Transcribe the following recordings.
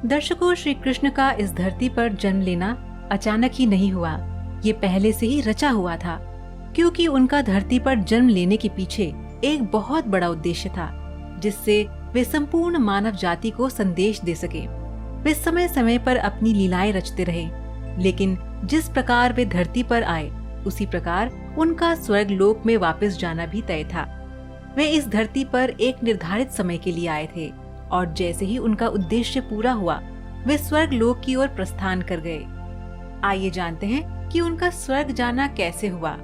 दर्शकों, श्री कृष्ण का इस धरती पर जन्म लेना अचानक ही नहीं हुआ। ये पहले से ही रचा हुआ था, क्योंकि उनका धरती पर जन्म लेने के पीछे एक बहुत बड़ा उद्देश्य था, जिससे वे संपूर्ण मानव जाति को संदेश दे सके। वे समय समय पर अपनी लीलाएं रचते रहे, लेकिन जिस प्रकार वे धरती पर आए, उसी प्रकार उनका स्वर्ग लोक में वापस जाना भी तय था। वे इस धरती पर एक निर्धारित समय के लिए आए थे, और जैसे ही उनका उद्देश्य पूरा हुआ, वे स्वर्ग लोक की ओर प्रस्थान कर गए। आइए जानते हैं कि उनका स्वर्ग जाना कैसे हुआ।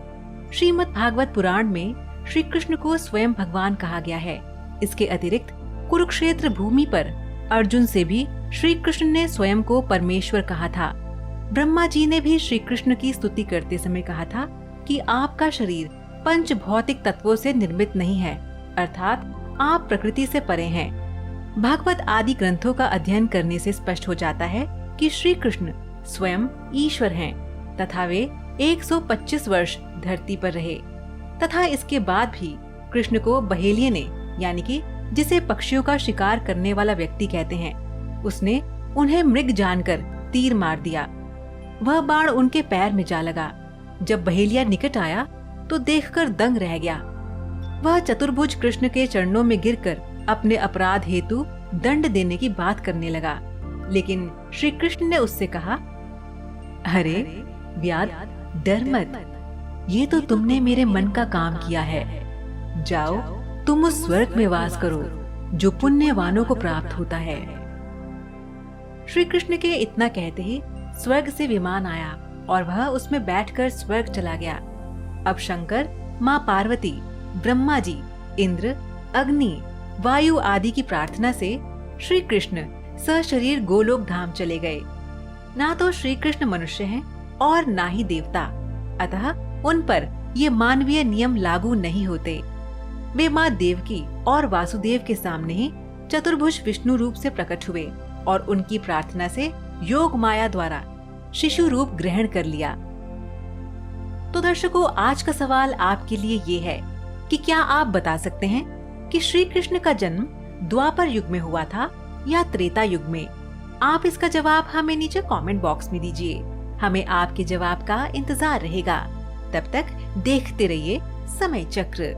श्रीमद् भागवत पुराण में श्री कृष्ण को स्वयं भगवान कहा गया है। इसके अतिरिक्त कुरुक्षेत्र भूमि पर अर्जुन से भी श्री कृष्ण ने स्वयं को परमेश्वर कहा था। ब्रह्मा जी ने भी श्री कृष्ण की स्तुति करते समय कहा था कि आपका शरीर पंच भौतिक तत्वों से निर्मित नहीं है, अर्थात आप प्रकृति से परे हैं। भागवत आदि ग्रंथों का अध्ययन करने से स्पष्ट हो जाता है कि श्री कृष्ण स्वयं ईश्वर हैं, तथा वे 125 वर्ष धरती पर रहे, तथा इसके बाद भी कृष्ण को बहेलिये ने, यानी कि जिसे पक्षियों का शिकार करने वाला व्यक्ति कहते हैं, उसने उन्हें मृग जानकर तीर मार दिया। वह बाण उनके पैर में जा लगा। जब बहेलिया निकट आया तो देखकर दंग रह गया। वह चतुर्भुज कृष्ण के चरणों में गिरकर अपने अपराध हेतु दंड देने की बात करने लगा, लेकिन श्री कृष्ण ने उससे कहा, अरे व्याध, डर मत, ये तो तुमने मेरे मन का काम किया है। जाओ, तुम उस स्वर्ग में वास करो जो पुण्यवानों को प्राप्त होता है। श्री कृष्ण के इतना कहते ही स्वर्ग से विमान आया और वह उसमें बैठकर स्वर्ग चला गया। अब शंकर, माँ पार्वती, ब्रह्मा जी, इंद्र, अग्नि, वायु आदि की प्रार्थना से श्री कृष्ण सशरीर गोलोक धाम चले गए। ना तो श्री कृष्ण मनुष्य हैं और ना ही देवता, अतः उन पर ये मानवीय नियम लागू नहीं होते। वे माँ देवकी और वासुदेव के सामने ही चतुर्भुज विष्णु रूप से प्रकट हुए और उनकी प्रार्थना से योग माया द्वारा शिशु रूप ग्रहण कर लिया। तो दर्शकों, आज का सवाल आपके लिए ये है कि क्या आप बता सकते हैं कि श्री कृष्ण का जन्म द्वापर युग में हुआ था या त्रेता युग में? आप इसका जवाब हमें नीचे कमेंट बॉक्स में दीजिए। हमें आपके जवाब का इंतजार रहेगा। तब तक देखते रहिए समय चक्र।